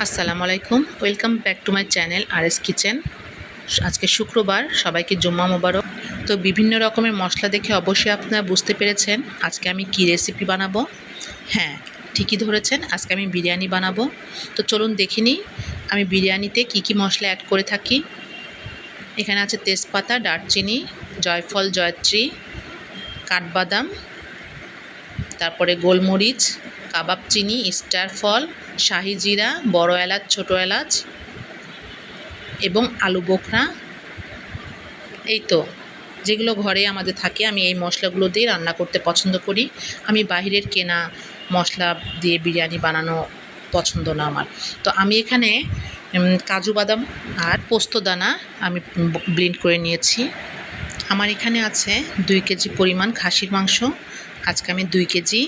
আসসালামু আলাইকুম, welcome back to my channel RS kitchen. আজকে শুক্রবার, সবাইকে জুম্মা মোবারক। তো বিভিন্ন রকমের মশলা দেখে অবশ্যই আপনারা বুঝতে পেরেছেন আজকে আমি কি রেসিপি বানাবো। হ্যাঁ, ঠিকই ধরেছেন, আজকে আমি বিরিয়ানি বানাবো। তো চলুন দেখে নিই আমি বিরিয়ানিতে কি মশলা অ্যাড করে থাকি। এখানে আছে তেজপাতা, দারচিনি, জয়ফল, জয়ত্রী, কাঠবাদাম, তারপরে গোলমরিচ, কাবাব চিনি, স্টার ফল, শাহি জিরা, বড় এলাচ, ছোটো এলাচ এবং আলু বোখরা। এই তো, যেগুলো ঘরে আমাদের থাকে। আমি এই মশলাগুলো দিয়ে রান্না করতে পছন্দ করি। আমি বাইরের কেনা মশলা দিয়ে বিরিয়ানি বানানো পছন্দ না আমার। তো আমি এখানে কাজু বাদাম আর পোস্তদানা আমি ব্লেন্ড করে নিয়েছি। আমার এখানে আছে 2 কেজি পরিমাণ খাসির মাংস। আজকে আমি 2 কেজি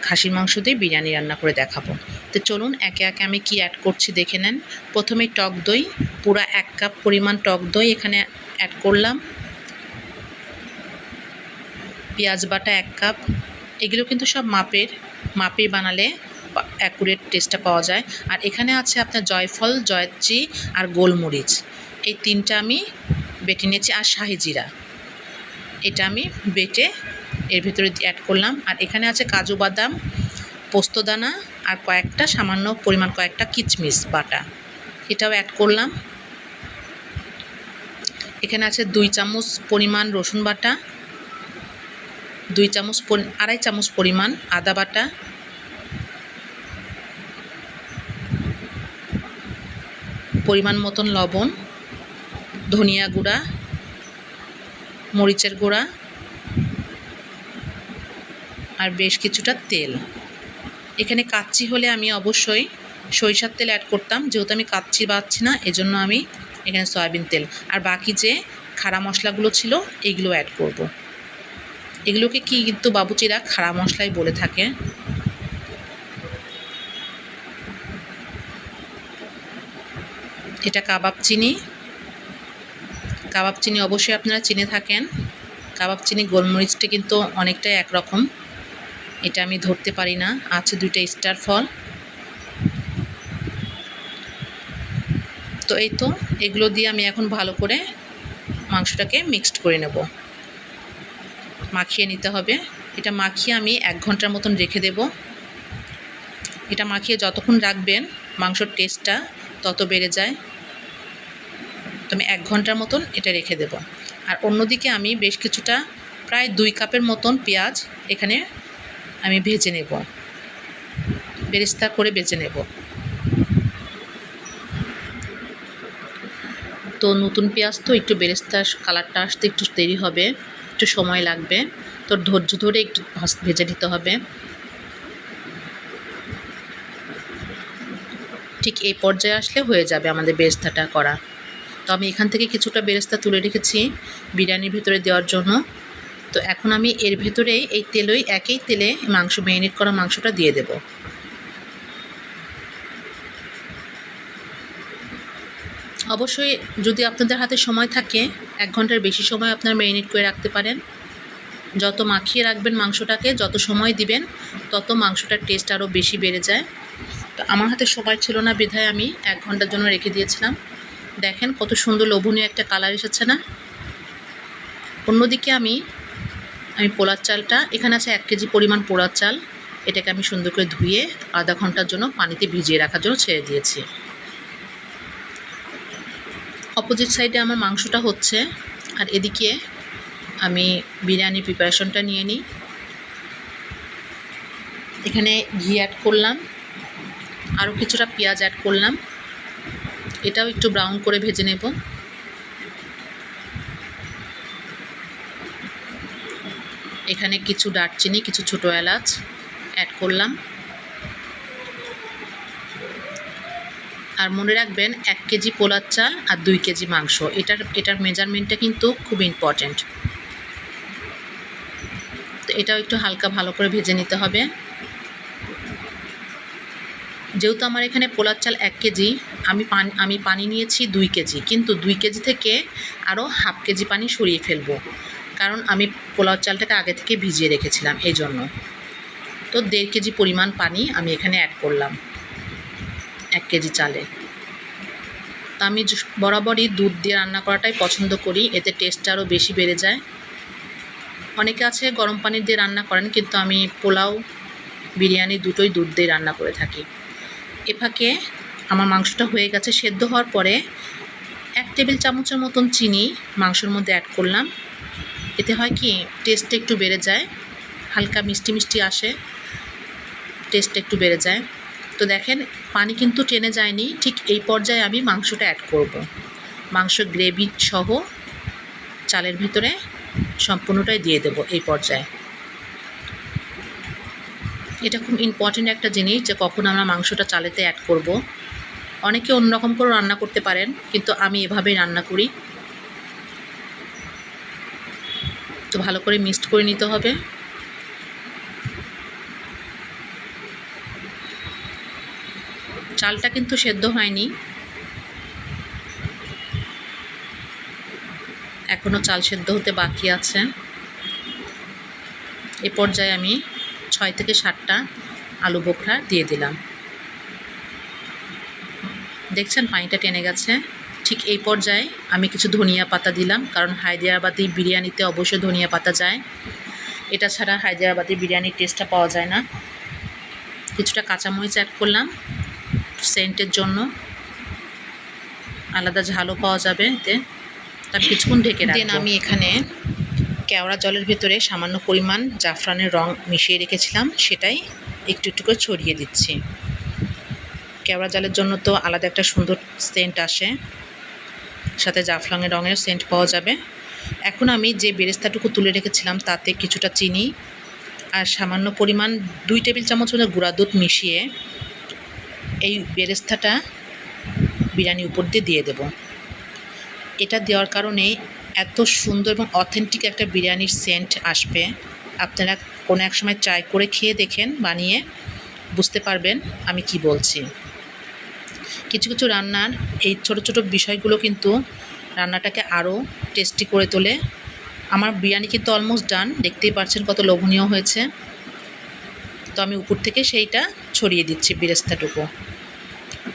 খাসির মাংস দিয়ে বিরিয়ানি রান্না করে দেখাবো। তো চলুন একে একে আমি কি অ্যাড করছি দেখে নেন। প্রথমেই টক দই, পুরো 1 কাপ পরিমাণ টক দই এখানে অ্যাড করলাম। পেঁয়াজ বাটা 1 কাপ। এগুলো কিন্তু সব মাপে বানালে অ্যাকুরেট টেস্টটা পাওয়া যায়। আর এখানে আছে আপনার জয়ফল, জয়ত্রী আর গোলমরিচ, এই 3টা আমি বেটে নিয়েছি। আর শাহি জিরা, এটা আমি বেটে এর ভেতরে অ্যাড করলাম। আর এখানে আছে কাজু বাদাম, পোস্তদানা আর সামান্য পরিমাণ কয়েকটা কিচমিচ বাটা, এটাও অ্যাড করলাম। এখানে আছে 2 চামচ পরিমাণ রসুন বাটা, 2.5 চামচ পরিমাণ আদা বাটা, পরিমাণ মতন লবণ, ধনিয়া গুঁড়া, মরিচের গুঁড়া আর বেশ কিছুটা তেল। এখানে কাচ্চি হলে আমি অবশ্যই সরিষার তেল অ্যাড করতাম, যেহেতু আমি কাচ্চি পাচ্ছি না, এজন্য আমি এখানে সয়াবিন তেল। আর বাকি যে খাড়া মশলাগুলো ছিল এইগুলো অ্যাড করব। এগুলোকে কিন্তু বাবুচিরা খাড়া মশলাই বলে থাকে। এটা কাবাব চিনি অবশ্যই আপনারা চিনে থাকেন। কাবাব চিনি গোলমরিচটা কিন্তু অনেকটাই একরকম, এটা আমি ধরতে পারি না। আছে 2টা স্টার ফল। তো এই তো, এগুলো দিয়ে আমি এখন ভালো করে মাংসটাকে মিক্সড করে নেব, মাখিয়ে নিতে হবে। এটা মাখিয়ে আমি 1 ঘন্টার মতন রেখে দেব। এটা মাখিয়ে যতক্ষণ রাখবেন মাংসর টেস্টটা তত বেড়ে যায়। তো আমি 1 ঘন্টার মতন এটা রেখে দেব। আর অন্যদিকে আমি বেশ কিছুটা প্রায় 2 কাপের মতন পেঁয়াজ এখানে আমি ভেজে নেব, বেরেস্তা করে ভেজে নেব। তো নতুন পেঁয়াজ তো একটু বেরেস্তার কালারটা আসতে একটু দেরি হবে, একটু সময় লাগবে। তো ধৈর্য ধরে একটু ভেজে নিতে হবে। ঠিক এই পর্যায়ে আসলে হয়ে যাবে আমাদের বেরেস্তাটা করা। তো আমি এখান থেকে কিছুটা বেরেস্তা তুলে রেখেছি বিরিয়ানির ভেতরে দেওয়ার জন্য। তো এখন আমি এর ভেতরেই একই তেলে ম্যারিনেট করা মাংসটা দিয়ে দেব। অবশ্যই যদি আপনাদের হাতে সময় থাকে 1 ঘন্টার বেশি সময় আপনারা ম্যারিনেট করে রাখতে পারেন। যত মাখিয়ে রাখবেন মাংসটাকে, যত সময় দিবেন তত মাংসটার টেস্ট আরও বেশি বেড়ে যায়। তো আমার হাতে সময় ছিল না বিধায় আমি 1 ঘন্টার জন্য রেখে দিয়েছিলাম। দেখেন কত সুন্দর লোভনীয় একটা কালার এসেছে না। অন্যদিকে আমি পোলার চালটা, এখানে আছে 1 কেজি পরিমাণ পোলার চাল, এটাকে আমি সুন্দর করে ধুয়ে আধা ঘন্টার জন্য পানিতে ভিজিয়ে রাখার জন্য ছেড়ে দিয়েছি। অপোজিট সাইডে আমার মাংসটা হচ্ছে, আর এদিকে আমি বিরিয়ানির প্রিপারেশনটা নিয়ে নিই। এখানে ঘি অ্যাড করলাম, আরও কিছুটা পেঁয়াজ অ্যাড করলাম, এটাও একটু ব্রাউন করে ভেজে নেব। এখানে কিছু দারচিনি, কিছু ছোটো এলাচ অ্যাড করলাম। আর মনে রাখবেন 1 কেজি পোলার চাল আর 2 কেজি মাংস, এটার মেজারমেন্টটা কিন্তু খুব ইম্পর্ট্যান্ট। তো এটাও একটু হালকা ভালো করে ভেজে নিতে হবে। যেহেতু আমার এখানে পোলার চাল 1 কেজি, আমি পানি নিয়েছি 2 কেজি, কিন্তু 2 কেজি থেকে আরও হাফ কেজি পানি সরিয়ে ফেলবো, কারণ আমি পোলার চালটাকে আগে থেকে ভিজিয়ে রেখেছিলাম এই জন্য। তো 1.5 কেজি পরিমাণ পানি আমি এখানে অ্যাড করলাম। 1 কেজি চালে। তো আমি বরাবরই দুধ দিয়ে রান্না করাটাই পছন্দ করি, এতে টেস্টটা আরও বেশি বেড়ে যায়। অনেকে আছে গরম পানি দিয়ে রান্না করেন, কিন্তু আমি পোলাও বিরিয়ানি দুটোই দুধ দিয়ে রান্না করে থাকি। এ ফাঁকে আমার মাংসটা হয়ে গেছে। সেদ্ধ হওয়ার পরে 1 টেবিল চামচের মতন চিনি মাংসের মধ্যে অ্যাড করলাম। এতে হয় কি, টেস্টটা একটু বেড়ে যায়, হালকা মিষ্টি মিষ্টি আসে, টেস্টটা একটু বেড়ে যায়। তো দেখেন পানি কিন্তু টেনে যায়নি। ঠিক এই পর্যায়ে আমি মাংসটা অ্যাড করব। মাংস গ্রেভি সহ চালের ভিতরে সম্পূর্ণটাই দিয়ে দেব এই পর্যায়ে। এটা খুব ইম্পর্টেন্ট একটা জিনিস যে কখন আমরা মাংসটা চালেতে অ্যাড করব। অনেকে অন্যরকম করে রান্না করতে পারেন, কিন্তু আমি এভাবেই রান্না করি। তো ভালো করে মিক্সড করে নিতে হবে। চালটা কিন্তু সেদ্ধ হয়নি, এখনও চাল সেদ্ধ হতে বাকি আছে। এ পর্যায়ে আমি 6 থেকে 7টা আলু বোখরা দিয়ে দিলাম। দেখছেন পানিটা টেনে গেছে। ঠিক এই পর্যায়ে আমি কিছু ধনিয়া পাতা দিলাম, কারণ হায়দ্রাবাদি বিরিয়ানিতে অবশ্যই ধনিয়া পাতা যায়। এটা ছাড়া হায়দ্রাবাদি বিরিয়ানির টেস্টটা পাওয়া যায় না। কিছুটা কাঁচামরিচ অ্যাড করলাম সেন্টের জন্য, আলাদা ঝালও পাওয়া যাবে এতে। তার কিছুক্ষণ ঢেকে রাখবো। আমি এখানে কেওড়া জলের ভেতরে সামান্য পরিমাণ জাফরানের রং মিশিয়ে রেখেছিলাম, সেটাই একটু একটু করে ছড়িয়ে দিচ্ছি। কেওড়া জলের জন্য তো আলাদা একটা সুন্দর সেন্ট আসে, সাথে জাফরানের রঙের সেন্ট পাওয়া যাবে। এখন আমি যে বেরেস্তাটুকু তুলে রেখেছিলাম তাতে কিছুটা চিনি আর সামান্য পরিমাণ 2 টেবিল চামচ মতো গুঁড়া দুধ মিশিয়ে এই বেরেস্তাটা বিরিয়ানির উপর দিয়ে দেব। এটা দেওয়ার কারণে এত সুন্দর এবং অথেন্টিক একটা বিরিয়ানির সেন্ট আসবে। আপনারা কোনো এক সময় ট্রাই করে খেয়ে দেখেন, বানিয়ে বুঝতে পারবেন আমি কি বলছি। কিছু কিছু রান্নার এই ছোট ছোট বিষয়গুলো কিন্তু রান্নাটাকে আরও টেস্টি করে তোলে। আমার বিরিয়ানি কিন্তু অলমোস্ট ডান, দেখতেই পাচ্ছেন কত লোভনীয় হয়েছে। তো আমি উপর থেকে সেইটা ছড়িয়ে দিচ্ছি বেরেস্তাটুকু।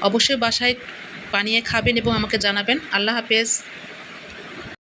অবশ্যই বাসায় বানিয়ে খাবেন এবং আমাকে জানাবেন। আল্লাহ হাফেজ।